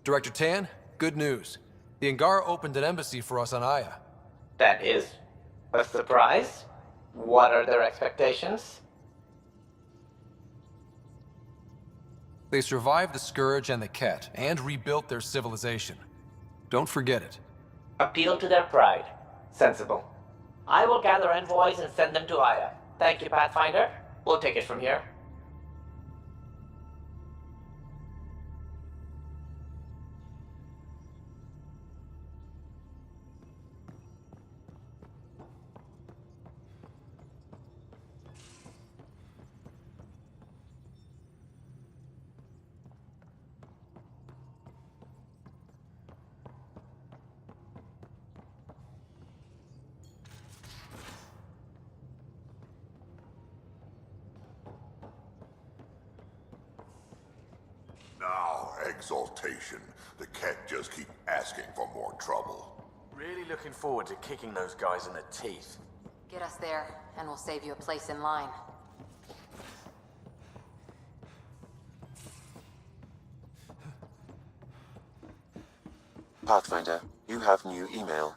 Director Tan, good news. The Angara opened an embassy for us on Aya. That is a surprise. What are their expectations? They survived the Scourge and the Ket, and rebuilt their civilization. Don't forget it. Appeal to their pride. Sensible. I will gather envoys and send them to Aya. Thank you, Pathfinder. We'll take it from here. Now, exaltation. The Ket just keep asking for more trouble. Really looking forward to kicking those guys in the teeth. Get us there, and we'll save you a place in line. Pathfinder, you have new email.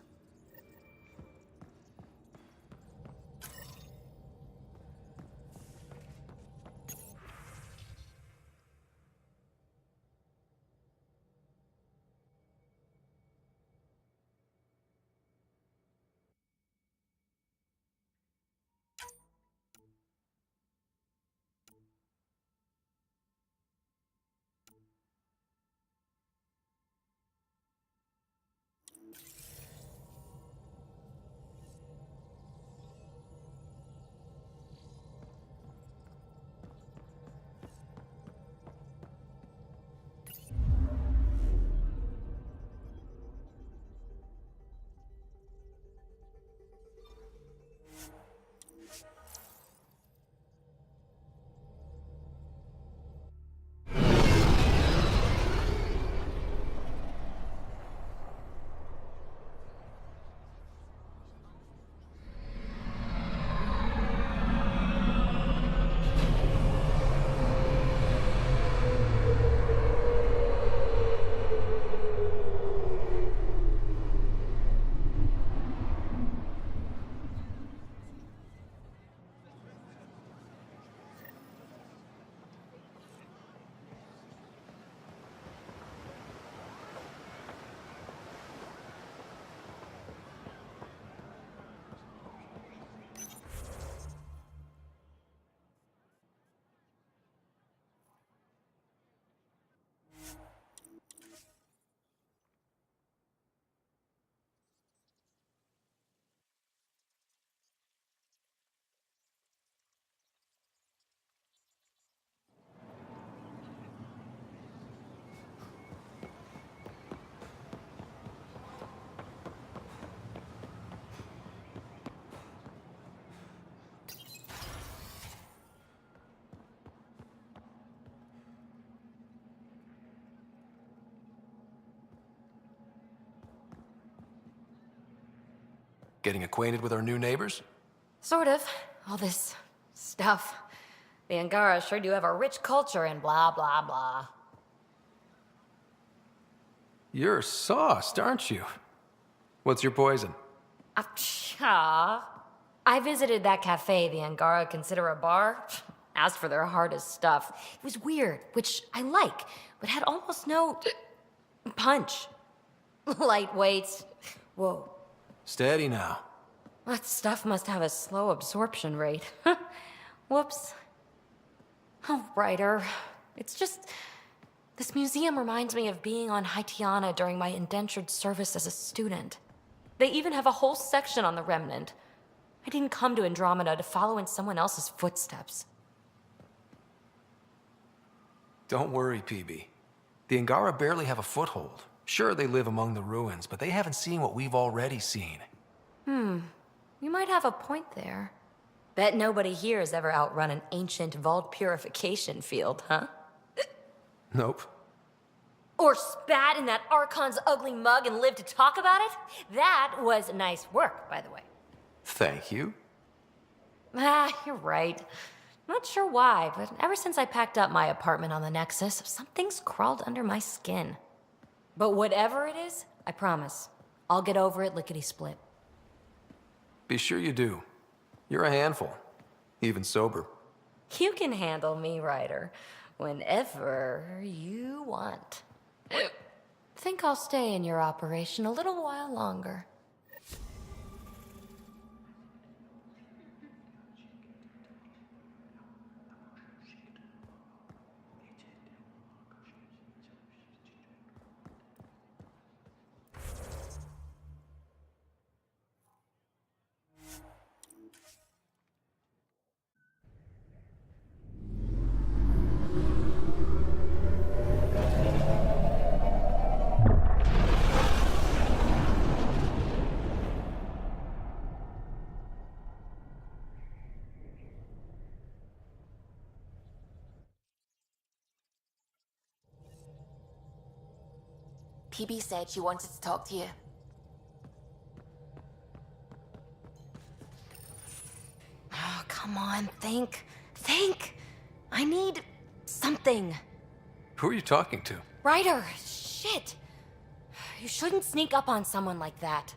Getting acquainted with our new neighbors? Sort of. All this stuff. The Angara sure do have a rich culture and blah, blah, blah. You're sauced, aren't you? What's your poison? I visited that cafe the Angara consider a bar. Asked for their hardest stuff. It was weird, which I like, but had almost no punch. Lightweight. Whoa. Steady now. That stuff must have a slow absorption rate. Whoops. Oh, writer. It's just... This museum reminds me of being on Haitiana during my indentured service as a student. They even have a whole section on the Remnant. I didn't come to Andromeda to follow in someone else's footsteps. Don't worry, PB. The Angara barely have a foothold. Sure, they live among the ruins, but they haven't seen what we've already seen. You might have a point there. Bet nobody here has ever outrun an ancient vault purification field, huh? Nope. Or spat in that Archon's ugly mug and lived to talk about it? That was nice work, by the way. Thank you. You're right. Not sure why, but ever since I packed up my apartment on the Nexus, something's crawled under my skin. But whatever it is, I promise, I'll get over it lickety-split. Be sure you do. You're a handful, even sober. You can handle me, Ryder, whenever you want. Think I'll stay in your operation a little while longer. PB said she wanted to talk to you. Oh, come on, think. Think! I need something. Who are you talking to? Ryder, shit! You shouldn't sneak up on someone like that.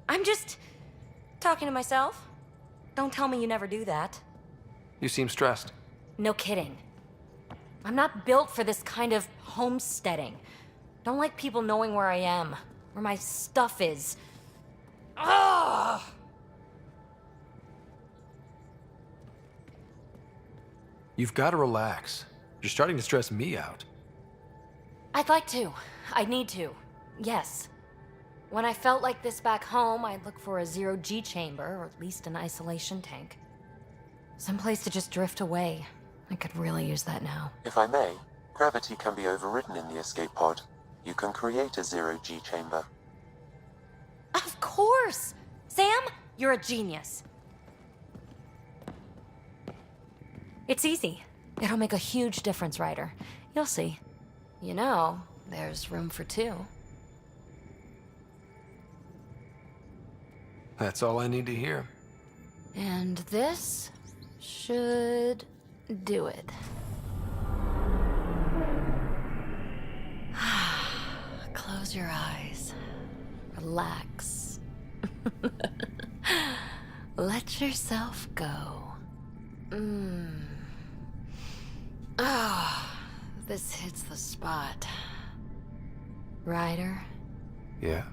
I'm just talking to myself. Don't tell me you never do that. You seem stressed. No kidding. I'm not built for this kind of homesteading. Don't like people knowing where I am, where my stuff is. Ugh! You've got to relax. You're starting to stress me out. I'd like to. I need to. Yes. When I felt like this back home, I'd look for a zero-G chamber, or at least an isolation tank. Someplace to just drift away. I could really use that now. If I may, gravity can be overridden in the escape pod. You can create a zero-G chamber. Of course! Sam, you're a genius. It's easy. It'll make a huge difference, Ryder. You'll see. You know, there's room for two. That's all I need to hear. And this should do it. Close your eyes. Relax. Let yourself go. Oh, this hits the spot. Ryder, Yeah?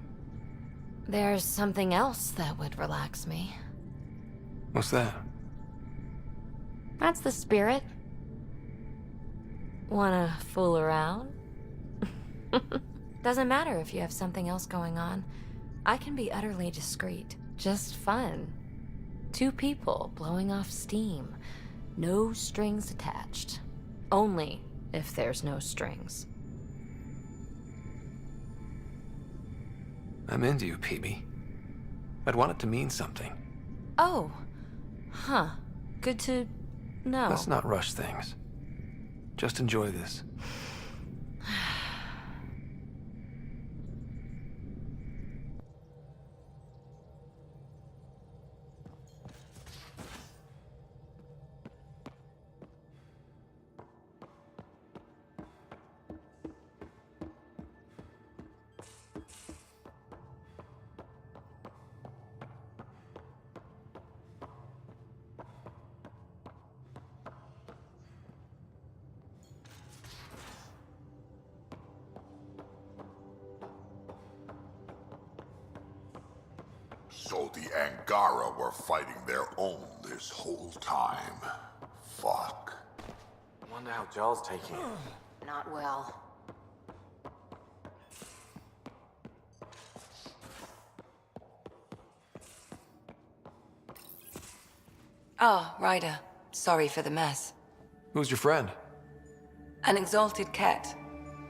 there's something else that would relax me. What's that? That's the spirit. Wanna fool around? Doesn't matter if you have something else going on. I can be utterly discreet. Just fun. Two people blowing off steam. No strings attached. Only if there's no strings. I'm into you, PB. I'd want it to mean something. Oh. Huh. Good to know. Let's not rush things. Just enjoy this. So the Angara were fighting their own this whole time. Fuck. Wonder how Jarl's taking it. Not well. Ah, Ryder. Sorry for the mess. Who's your friend? An exalted cat.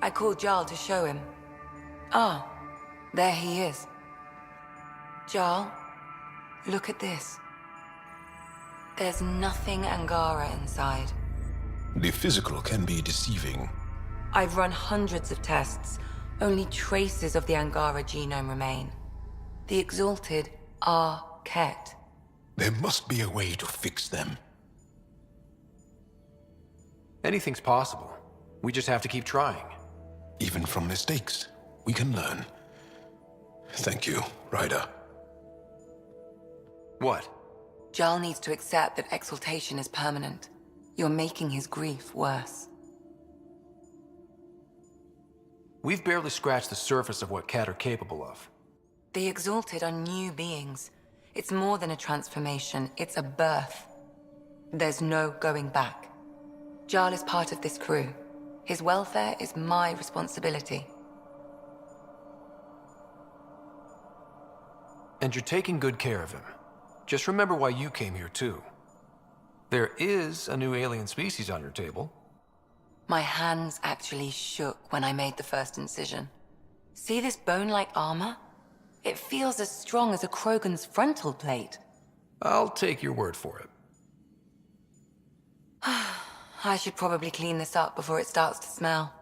I called Jarl to show him. Ah, there he is. Jarl, look at this. There's nothing Angara inside. The physical can be deceiving. I've run hundreds of tests. Only traces of the Angara genome remain. The exalted are Ket. There must be a way to fix them. Anything's possible. We just have to keep trying. Even from mistakes, we can learn. Thank you, Ryder. What? Jarl needs to accept that exaltation is permanent. You're making his grief worse. We've barely scratched the surface of what Cat are capable of. The Exalted are new beings. It's more than a transformation, it's a birth. There's no going back. Jarl is part of this crew. His welfare is my responsibility. And you're taking good care of him. Just remember why you came here, too. There is a new alien species on your table. My hands actually shook when I made the first incision. See this bone-like armor? It feels as strong as a Krogan's frontal plate. I'll take your word for it. I should probably clean this up before it starts to smell.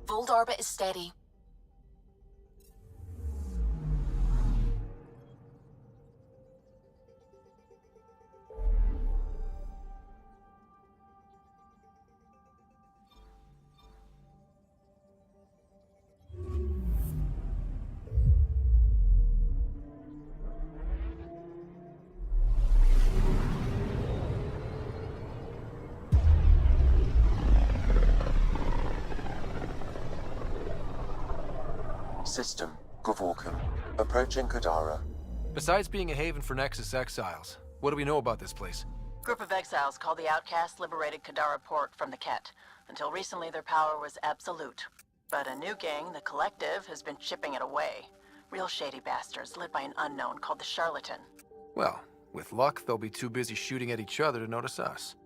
Fold orbit is steady. System, Gavorkan. Approaching Kadara. Besides being a haven for Nexus exiles, what do we know about this place? Group of exiles called the Outcasts liberated Kadara port from the Ket. Until recently, their power was absolute. But a new gang, the Collective, has been chipping it away. Real shady bastards led by an unknown called the Charlatan. Well, with luck, they'll be too busy shooting at each other to notice us.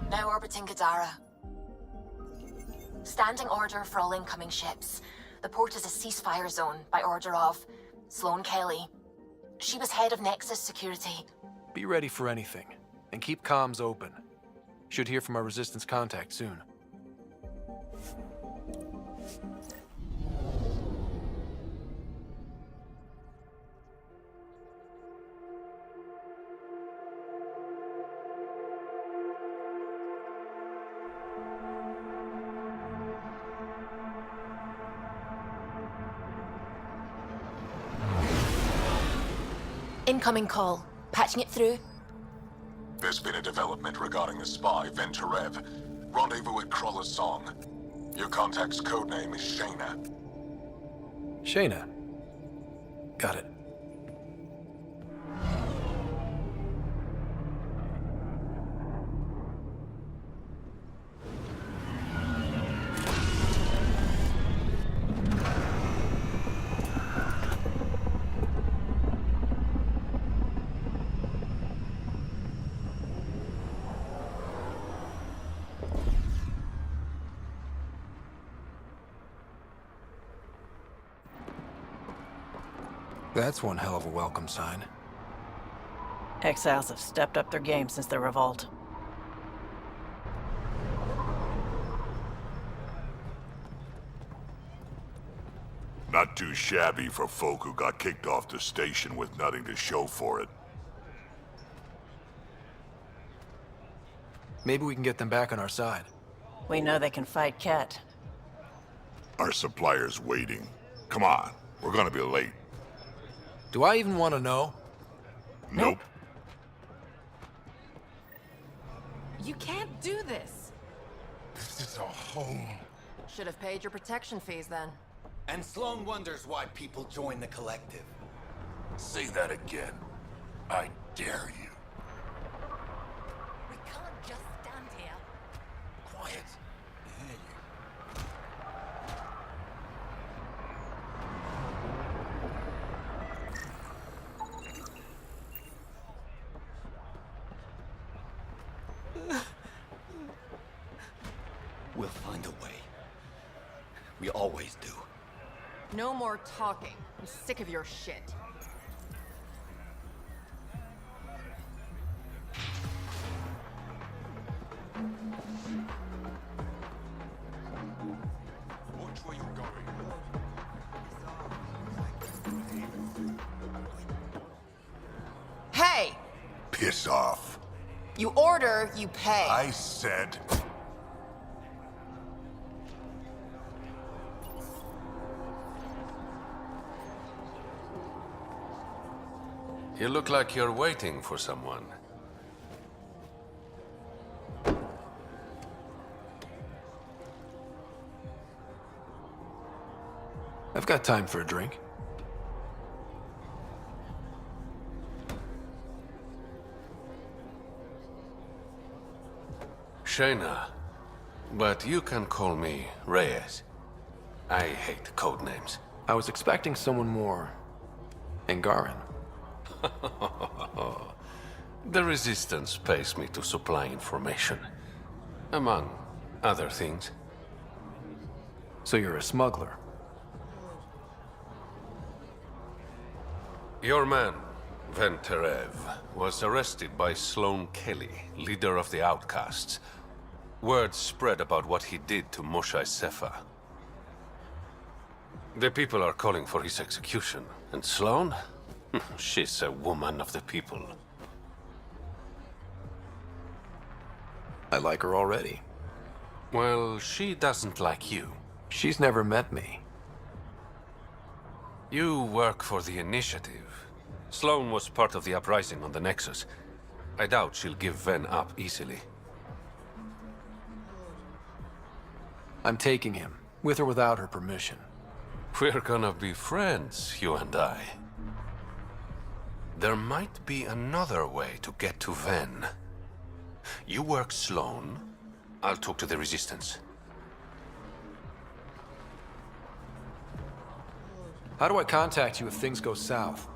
Now orbiting Kadara. Standing order for all incoming ships. The port is a ceasefire zone by order of Sloane Kelly. She was head of Nexus security. Be ready for anything, and keep comms open. Should hear from our Resistance contact soon. Incoming call. Patching it through. There's been a development regarding the spy, Venturev. Rendezvous at Kroller's Song. Your contact's codename is Shayna. Shayna. Got it. That's one hell of a welcome sign. Exiles have stepped up their game since the revolt. Not too shabby for folk who got kicked off the station with nothing to show for it. Maybe we can get them back on our side. We know they can fight Ket. Our supplier's waiting. Come on, we're gonna be late. Do I even want to know? Nope. You can't do this. This is our home. Should have paid your protection fees then. And Sloane wonders why people join the Collective. Say that again. I dare you? We can't just stand here. Quiet. I hear you. We'll find a way. We always do. No more talking. I'm sick of your shit. Watch where you're going. Hey! Piss off. You order, you pay. I said... You look like you're waiting for someone. I've got time for a drink. Shayna, but you can call me Reyes. I hate code names. I was expecting someone more... Angaran. The Resistance pays me to supply information, among other things. So you're a smuggler? Your man, Venterev, was arrested by Sloane Kelly, leader of the Outcasts. Word spread about what he did to Moshe Sefa. The people are calling for his execution, and Sloane? She's a woman of the people. I like her already. Well, she doesn't like you. She's never met me. You work for the Initiative. Sloane was part of the uprising on the Nexus. I doubt she'll give Ven up easily. I'm taking him, with or without her permission. We're gonna be friends, you and I. There might be another way to get to Ven. You work Sloane, I'll talk to the Resistance. How do I contact you if things go south?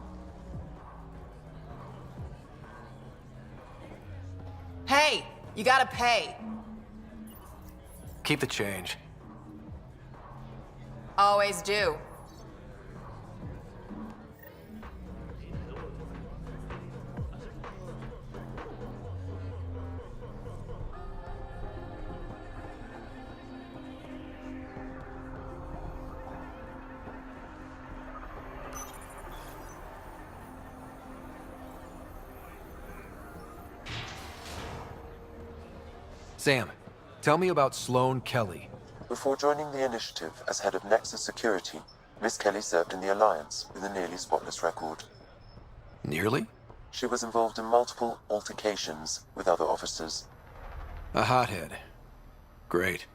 Hey! You gotta pay. Keep the change. Always do. Sam, tell me about Sloane Kelly. Before joining the Initiative as head of Nexus Security, Miss Kelly served in the Alliance with a nearly spotless record. Nearly? She was involved in multiple altercations with other officers. A hothead. Great.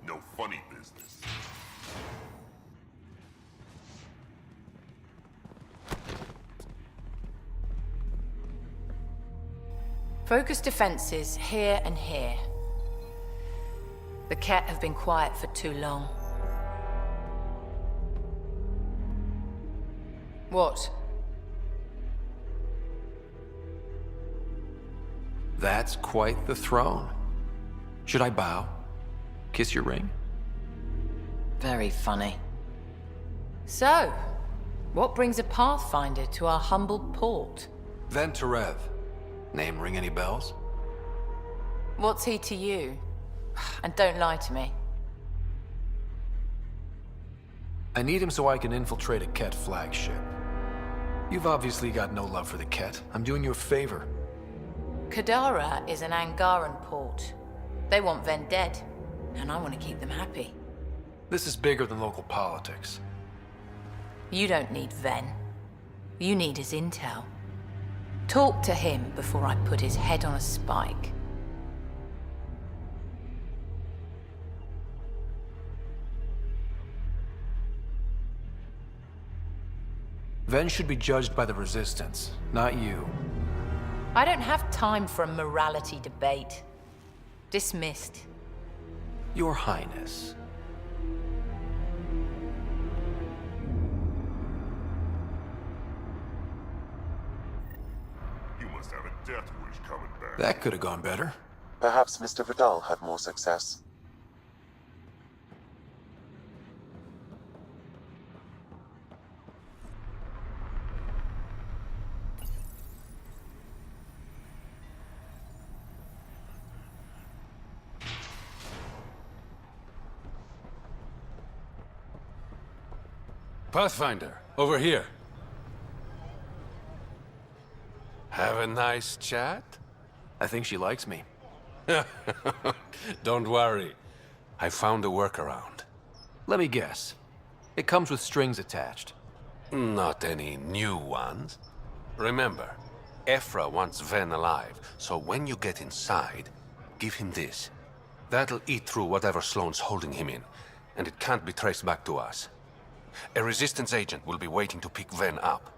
No funny business. Focus defenses here and here. The Ket have been quiet for too long. What? That's quite the throne. Should I bow? Kiss your ring? Very funny. So, what brings a Pathfinder to our humble port? Venterev. Name ring any bells? What's he to you? And don't lie to me. I need him so I can infiltrate a Ket flagship. You've obviously got no love for the Ket. I'm doing you a favor. Kadara is an Angaran port. They want Ven dead, and I want to keep them happy. This is bigger than local politics. You don't need Ven. You need his intel. Talk to him before I put his head on a spike. Ven should be judged by the Resistance, not you. I don't have time for a morality debate. Dismissed. Your Highness. You must have a death wish coming back. That could have gone better. Perhaps Mr. Vidal had more success. Pathfinder, over here. Have a nice chat? I think she likes me. Don't worry. I found a workaround. Let me guess. It comes with strings attached. Not any new ones. Remember, Ephra wants Ven alive, so when you get inside, give him this. That'll eat through whatever Sloane's holding him in, and it can't be traced back to us. A Resistance agent will be waiting to pick Ven up.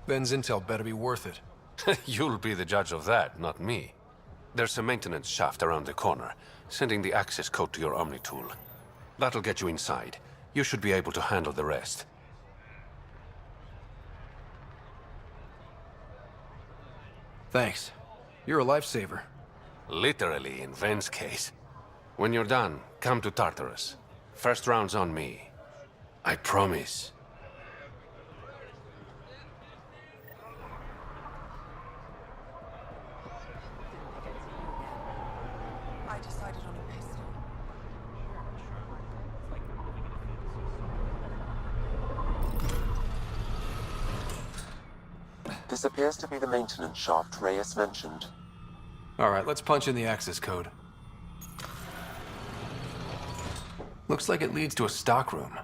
Ven's intel better be worth it. You'll be the judge of that, not me. There's a maintenance shaft around the corner, sending the access code to your Omni tool. That'll get you inside. You should be able to handle the rest. Thanks. You're a lifesaver. Literally, in Ven's case. When you're done, come to Tartarus. First round's on me. I promise. I decided on a pistol. This appears to be the maintenance shaft Reyes mentioned. All right, let's punch in the access code. Looks like it leads to a stockroom.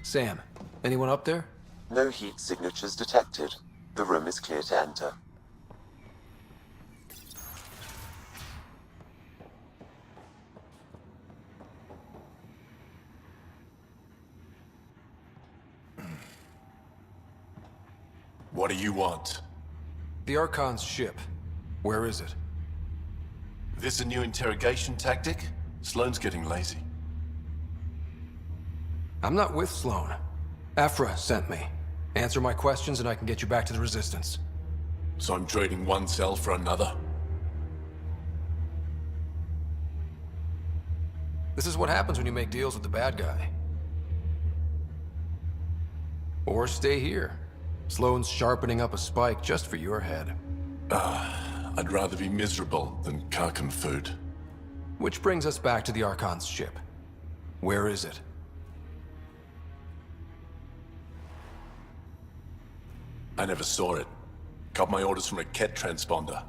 Sam, anyone up there? No heat signatures detected. The room is clear to enter. What do you want? The Archon's ship. Where is it? This a new interrogation tactic? Sloane's getting lazy. I'm not with Sloane. Ephra sent me. Answer my questions and I can get you back to the Resistance. So I'm trading one cell for another? This is what happens when you make deals with the bad guy. Or stay here. Sloane's sharpening up a spike just for your head. I'd rather be miserable than Karkan food. Which brings us back to the Archon's ship. Where is it? I never saw it. Got my orders from a Ket transponder.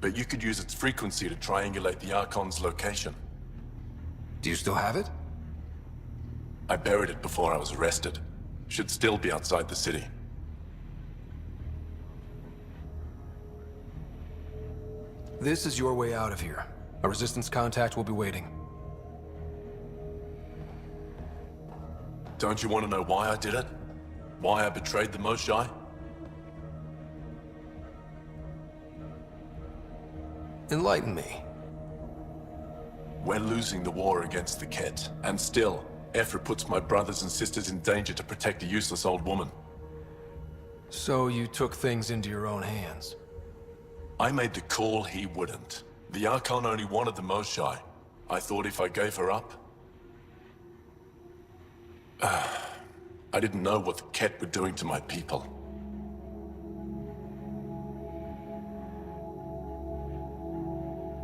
But you could use its frequency to triangulate the Archon's location. Do you still have it? I buried it before I was arrested. Should still be outside the city. This is your way out of here. A Resistance contact will be waiting. Don't you want to know why I did it? Why I betrayed the Moshae? Enlighten me. We're losing the war against the Ket, and still, Ephra puts my brothers and sisters in danger to protect a useless old woman. So you took things into your own hands. I made the call he wouldn't. The Archon only wanted the Moshae. I thought if I gave her up... I didn't know what the Ket were doing to my people.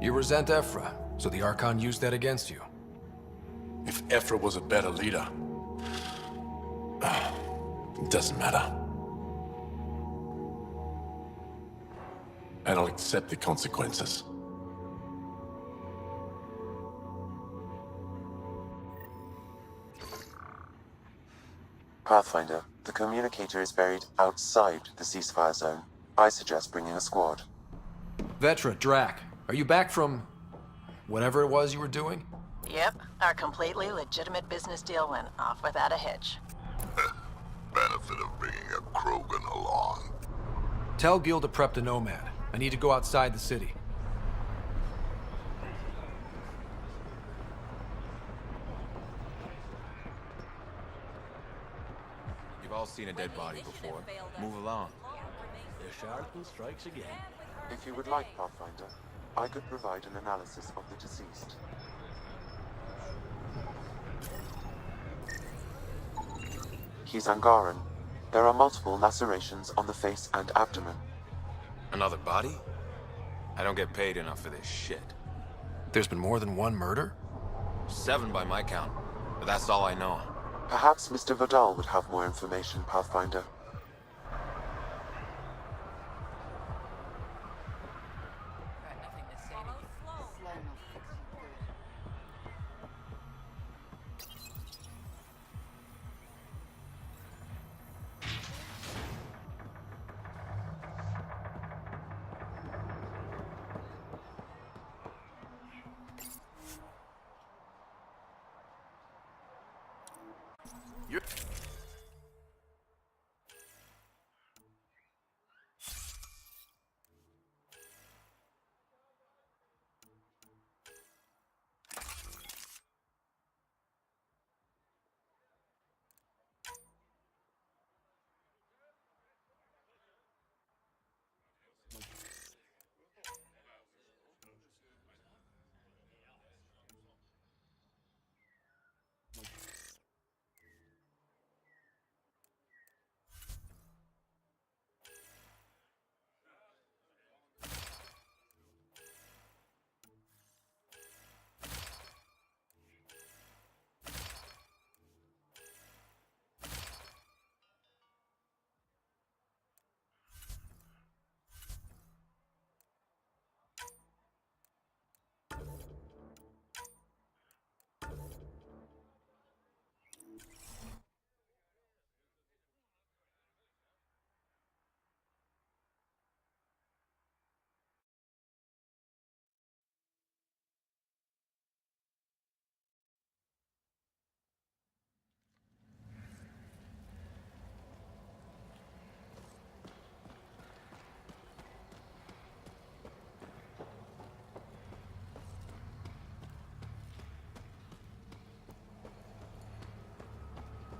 You resent Ephra, so the Archon used that against you. If Ephra was a better leader... it doesn't matter. And I'll accept the consequences. Pathfinder, The communicator is buried outside the ceasefire zone. I suggest bringing a squad. Vetra, Drac, are you back from whatever it was you were doing? Yep, our completely legitimate business deal went off without a hitch. Benefit of bringing a Krogan along. Tell Gil to prep the Nomad. I need to go outside the city. You've all seen a dead body before. Move along. The Sharpton strikes again. If you would like, Pathfinder, I could provide an analysis of the deceased. He's Angaran. There are multiple lacerations on the face and abdomen. Another body? I don't get paid enough for this shit. There's been more than one murder? 7 by my count, but that's all I know. Perhaps Mr. Vidal would have more information, Pathfinder.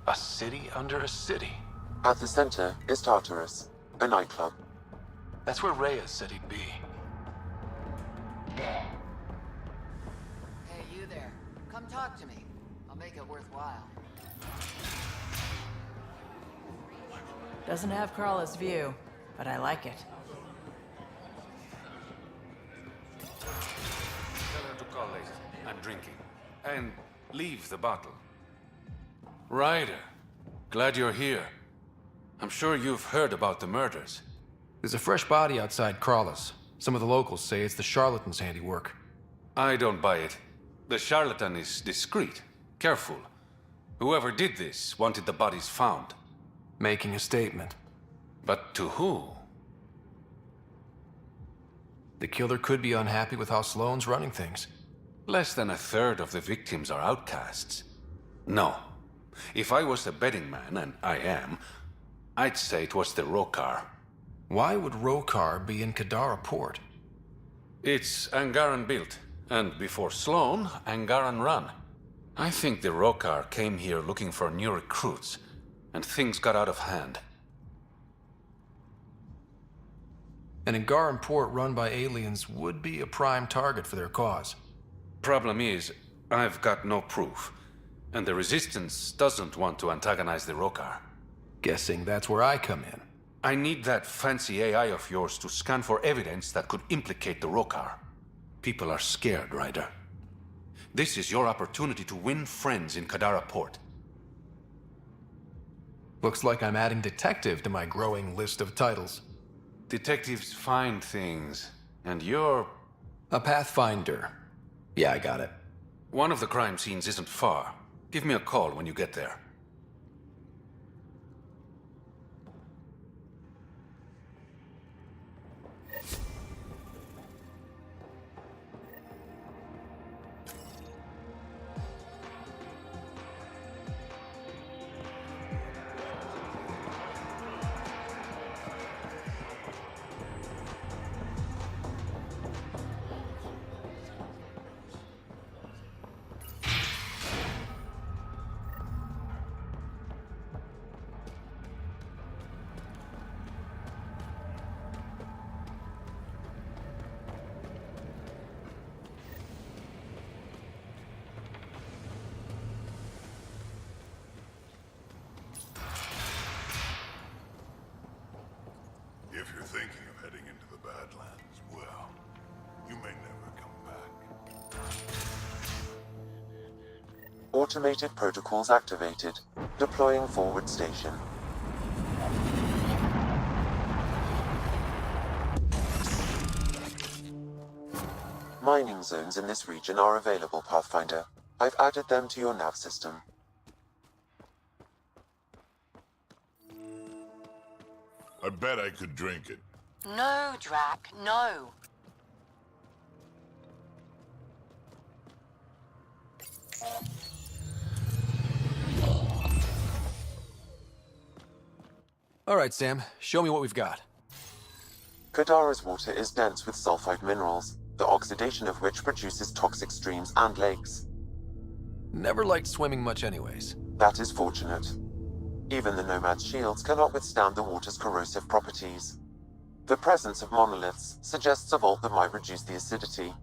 A city under a city. At the center is Tartarus, a nightclub. That's where Rhea said he'd be. Hey, you there. Come talk to me. I'll make it worthwhile. Doesn't have Crawler's view, but I like it. Tell her to call later. I'm drinking. And leave the bottle. Ryder, glad you're here. I'm sure you've heard about the murders. There's a fresh body outside Crawler's. Some of the locals say it's the charlatan's handiwork. I don't buy it. The charlatan is discreet, careful. Whoever did this wanted the bodies found. Making a statement. But to who? The killer could be unhappy with how Sloane's running things. Less than a third of the victims are outcasts. No. If I was a betting man, and I am, I'd say it was the Rokar. Why would Rokar be in Kadara port? It's Angaran built, and before Sloane, Angaran run. I think the Rokar came here looking for new recruits, and things got out of hand. An Angaran port run by aliens would be a prime target for their cause. Problem is, I've got no proof, and the Resistance doesn't want to antagonize the Rokar. Guessing that's where I come in. I need that fancy AI of yours to scan for evidence that could implicate the Rokar. People are scared, Ryder. This is your opportunity to win friends in Kadara Port. Looks like I'm adding detective to my growing list of titles. Detectives find things, and you're... a pathfinder. Yeah, I got it. One of the crime scenes isn't far. Give me a call when you get there. Automated protocols activated. Deploying forward station. Mining zones in this region are available, Pathfinder. I've added them to your nav system. I bet I could drink it. No, Drac, no. All right, Sam. Show me what we've got. Kadara's water is dense with sulfide minerals, the oxidation of which produces toxic streams and lakes. Never liked swimming much anyways. That is fortunate. Even the Nomad's shields cannot withstand the water's corrosive properties. The presence of monoliths suggests a vault that might reduce the acidity.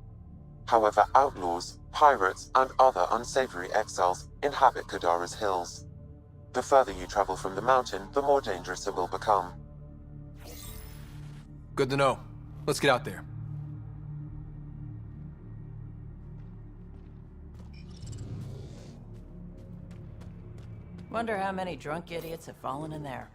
However, outlaws, pirates, and other unsavory exiles inhabit Kadara's hills. The further you travel from the mountain, the more dangerous it will become. Good to know. Let's get out there. Wonder how many drunk idiots have fallen in there.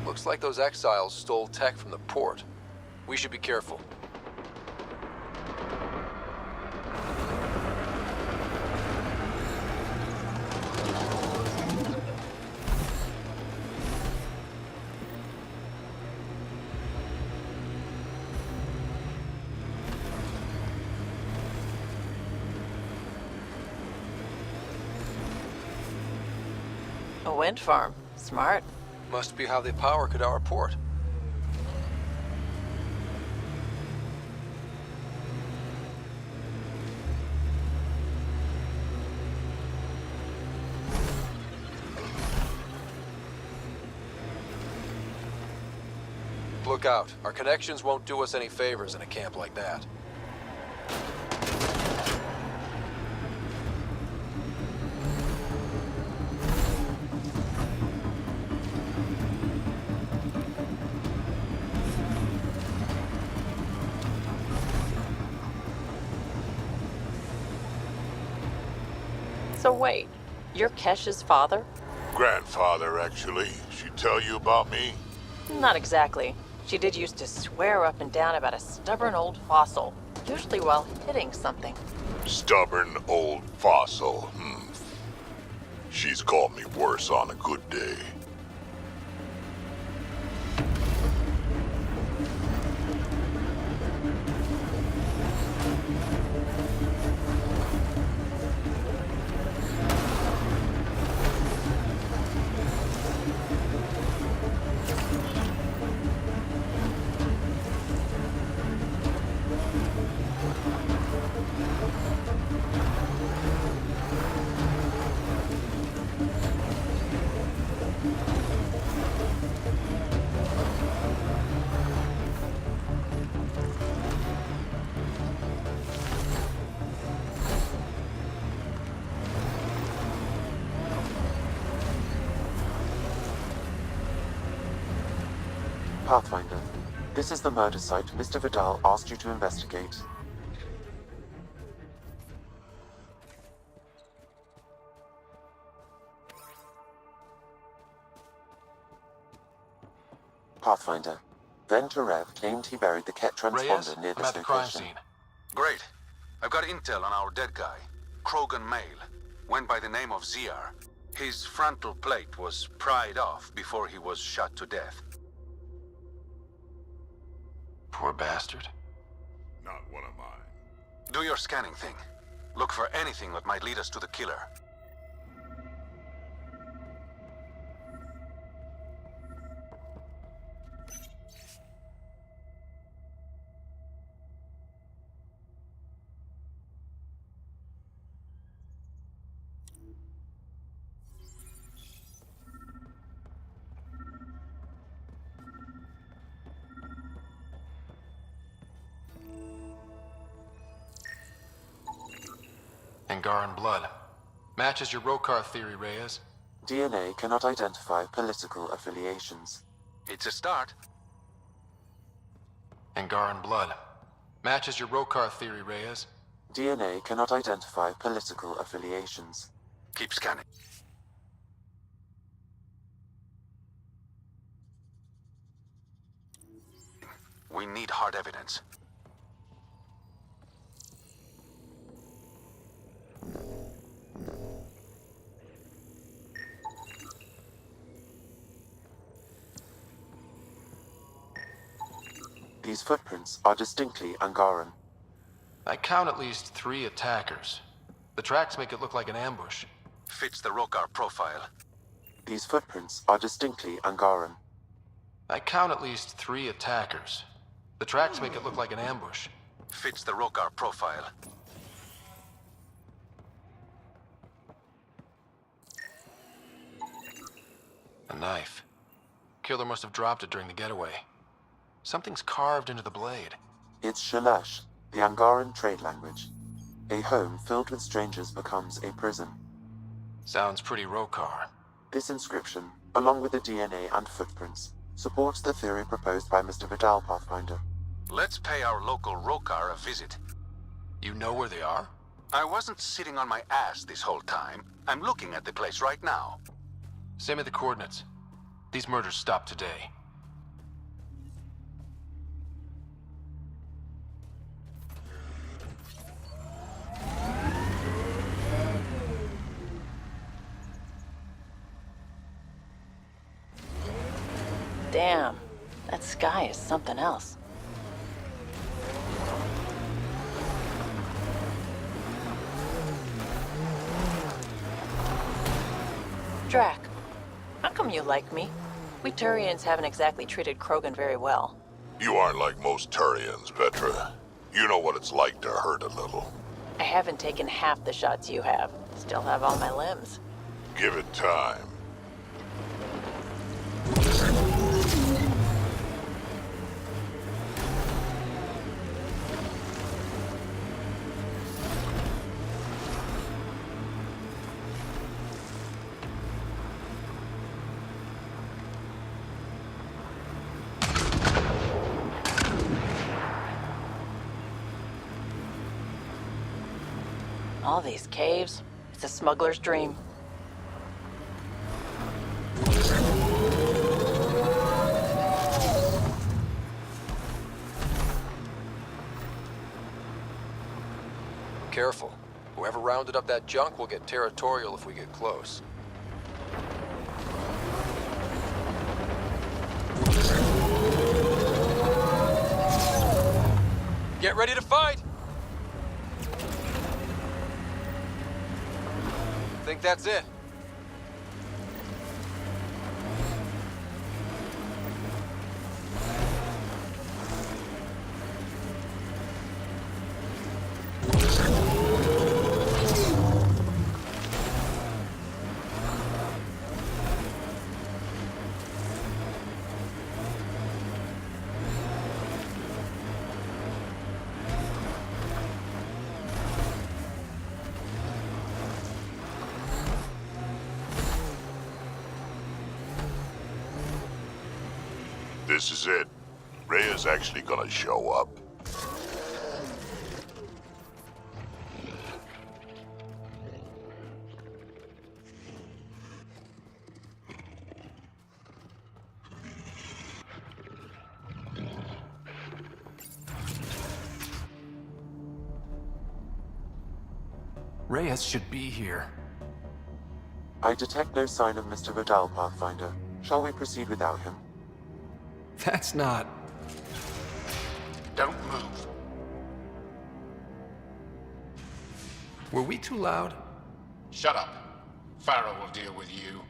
Looks like those exiles stole tech from the port. We should be careful. A wind farm. Smart. Must be how they power Kadara Port. Look out. Our connections won't do us any favors in a camp like that. So wait, you're Kesh's father? Grandfather, actually. She tell you about me? Not exactly. She did used to swear up and down about a stubborn old fossil, usually while hitting something. Stubborn old fossil. She's called me worse on a good day. Pathfinder, this is the murder site Mr. Vidal asked you to investigate. Pathfinder, Venturev claimed he buried the Ket transponder near I'm this at the crime location. scene. Great. I've got intel on our dead guy. Krogan male. Went by the name of Ziar. His frontal plate was pried off before he was shot to death. Poor bastard. Not one of mine. Do your scanning thing. Look for anything that might lead us to the killer. Angaran blood. Matches your Rokar theory, Reyes. DNA cannot identify political affiliations. It's a start. Angaran blood. Matches your Rokar theory, Reyes. DNA cannot identify political affiliations. Keep scanning. We need hard evidence. These footprints are distinctly Angaran. I count at least 3 attackers. The tracks make it look like an ambush. Fits the Rokar profile. These footprints are distinctly Angaran. I count at least 3 attackers. The tracks make it look like an ambush. Fits the Rokar profile. A knife. Killer must have dropped it during the getaway. Something's carved into the blade. It's Shalash, the Angaran trade language. A home filled with strangers becomes a prison. Sounds pretty Rokar. This inscription, along with the DNA and footprints, supports the theory proposed by Mr. Vidal, Pathfinder. Let's pay our local Rokar a visit. You know where they are? I wasn't sitting on my ass this whole time. I'm looking at the place right now. Send me the coordinates. These murders stopped today. Damn, that sky is something else. Drac, how come you like me? We Turians haven't exactly treated Krogan very well. You aren't like most Turians, Petra. You know what it's like to hurt a little. I haven't taken half the shots you have. Still have all my limbs. Give it time. All these caves, it's a smuggler's dream. Careful. Whoever rounded up that junk will get territorial if we get close. Get ready to fight! Think that's it. This is it. Rhea's actually gonna show up. Reyes should be here. I detect no sign of Mr. Vidal, Pathfinder. Shall we proceed without him? That's not... Don't move. Were we too loud? Shut up. Pharaoh will deal with you.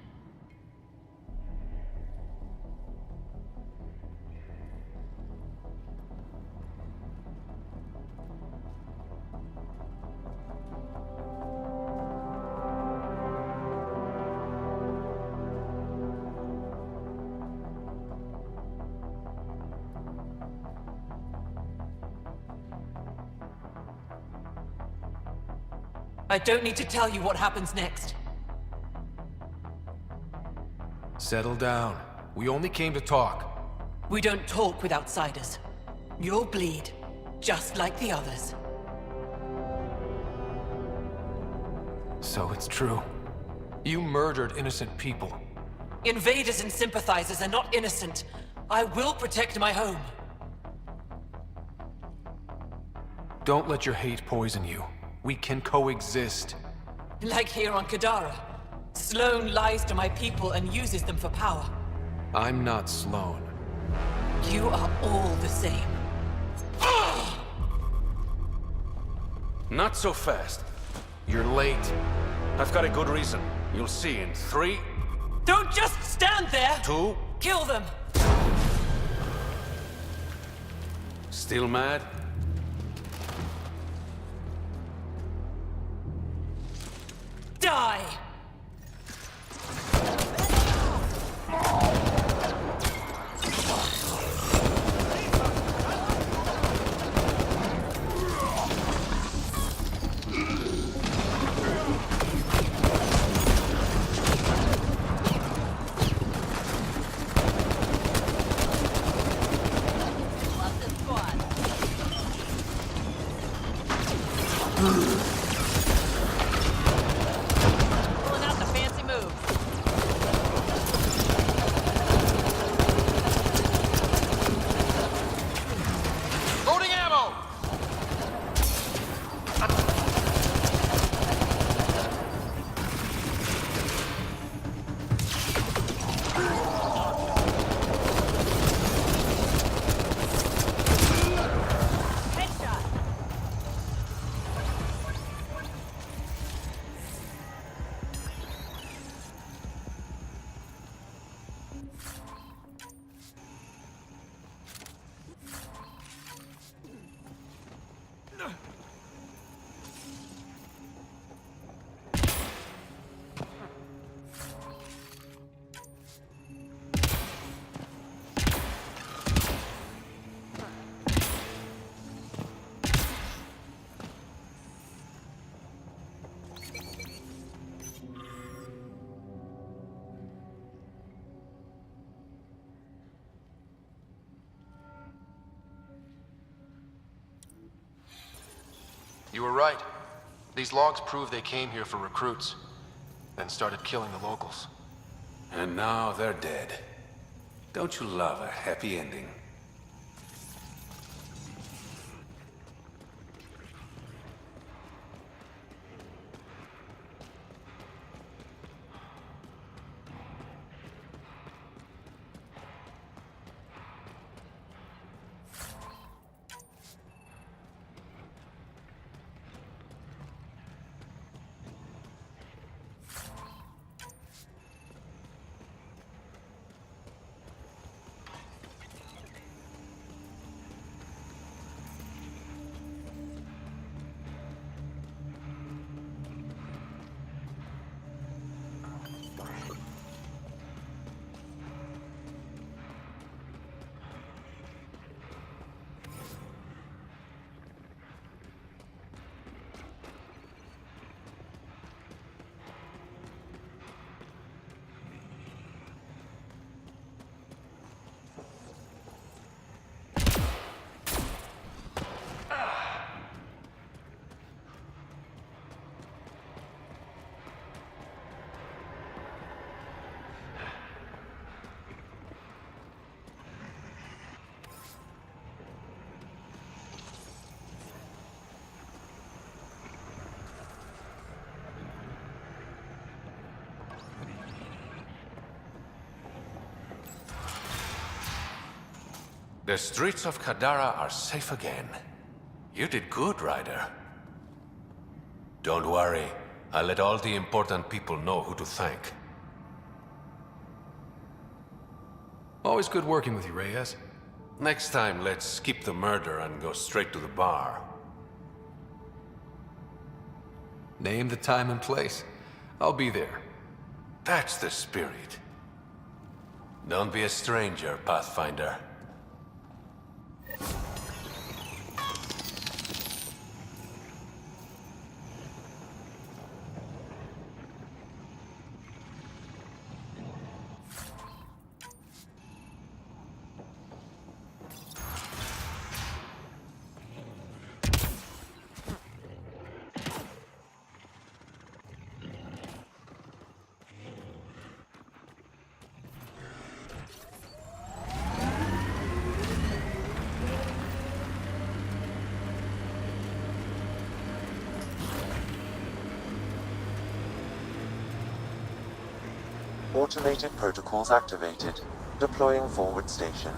I don't need to tell you what happens next. Settle down. We only came to talk. We don't talk with outsiders. You'll bleed, just like the others. So it's true. You murdered innocent people. Invaders and sympathizers are not innocent. I will protect my home. Don't let your hate poison you. We can coexist. Like here on Kadara. Sloane lies to my people and uses them for power. I'm not Sloane. You are all the same. Not so fast. You're late. I've got a good reason. You'll see in 3... Don't just stand there! 2... Kill them! Still mad? Die! Pulling out the fancy moves. Loading ammo! Headshot! You were right. These logs prove they came here for recruits, then started killing the locals. And now they're dead. Don't you love a happy ending? The streets of Kadara are safe again. You did good, Ryder. Don't worry. I'll let all the important people know who to thank. Always good working with you, Reyes. Next time, let's skip the murder and go straight to the bar. Name the time and place. I'll be there. That's the spirit. Don't be a stranger, Pathfinder. Automated protocols activated. Deploying forward station.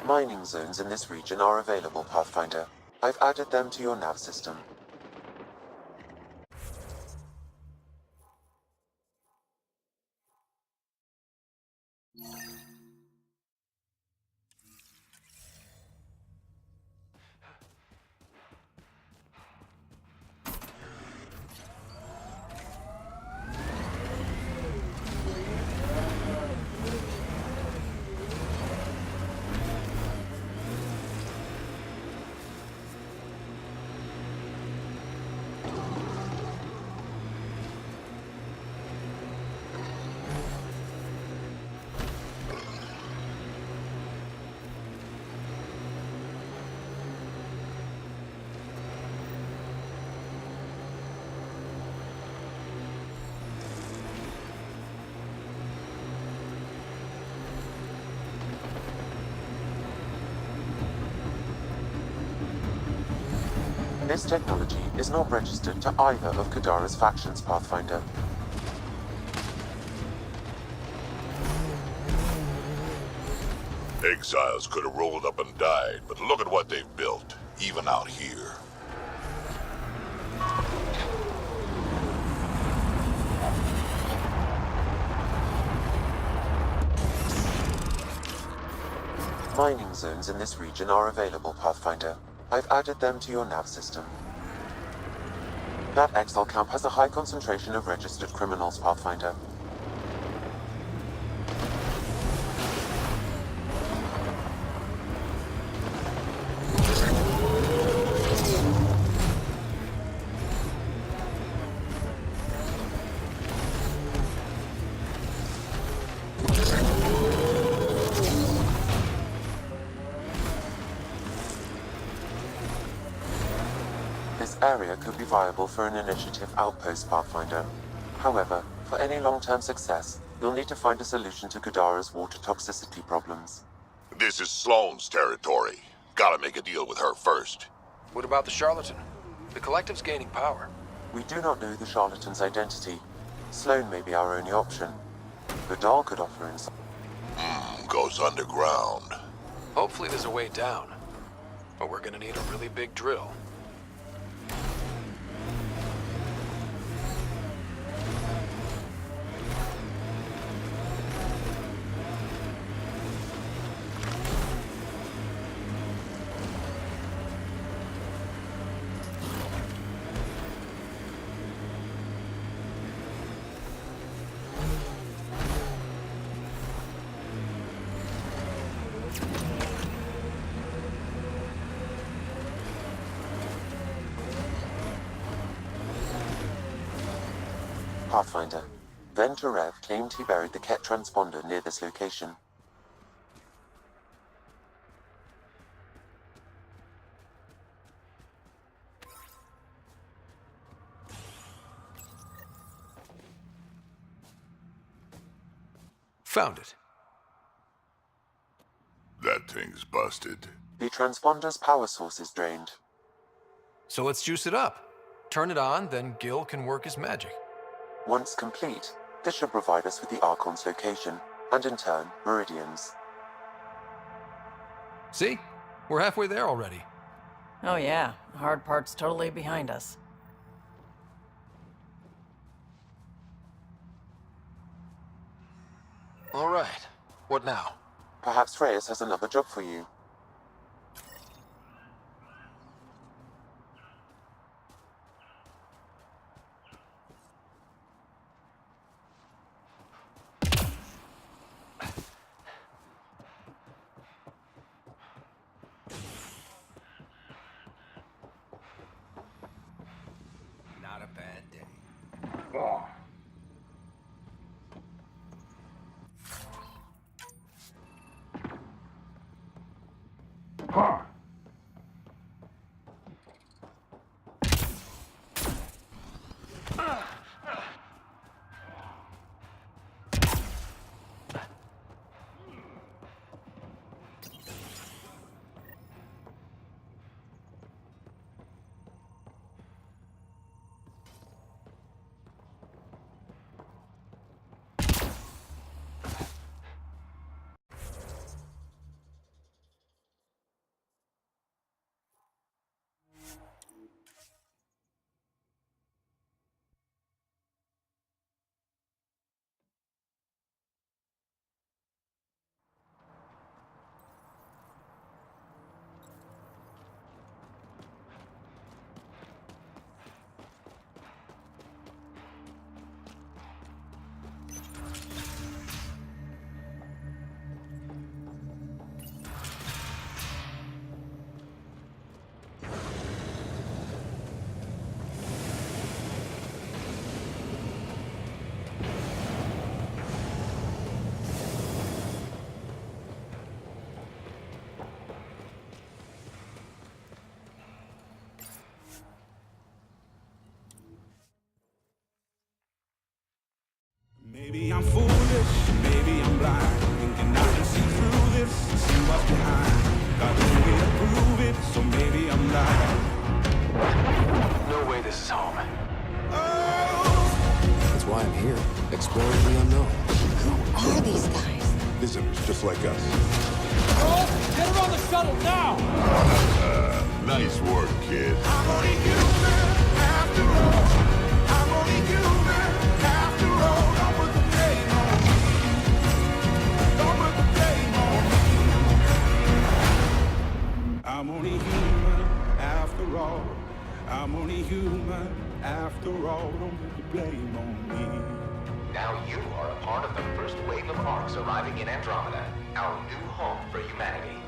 Mining zones in this region are available, Pathfinder. I've added them to your nav system. This technology is not registered to either of Kadara's factions, Pathfinder. Exiles could have rolled up and died, but look at what they've built, even out here. Mining zones in this region are available, Pathfinder. I've added them to your nav system. That exile camp has a high concentration of registered criminals, Pathfinder. Area could be viable for an initiative outpost, Pathfinder. However, for any long-term success, you'll need to find a solution to Kadara's water toxicity problems. This is Sloane's territory. Gotta make a deal with her first. What about the charlatan? The collective's gaining power. We do not know the charlatan's identity. Sloane may be our only option. Godal could offer insight. Goes underground. Hopefully there's a way down. But we're gonna need a really big drill. Pathfinder. Venturev claimed he buried the Ket transponder near this location. Found it. That thing's busted. The transponder's power source is drained. So let's juice it up. Turn it on, then Gil can work his magic. Once complete, this should provide us with the Archon's location, and in turn, meridians. See? We're halfway there already. Oh yeah, the hard part's totally behind us. All right. What now? Perhaps Reyes has another job for you. Not a bad day. This is home. That's why I'm here, exploring the unknown. Who are these guys? Visitors just like us. Get her on the shuttle now! Nice work, kid. I'm only human after all. I'm only human after all. Don't put the blame on me. Don't put the blame on me. I'm only human after all. I'm only human after all. Don't put the blame on me. Now you are a part of the first wave of arcs arriving in Andromeda, our new home for humanity.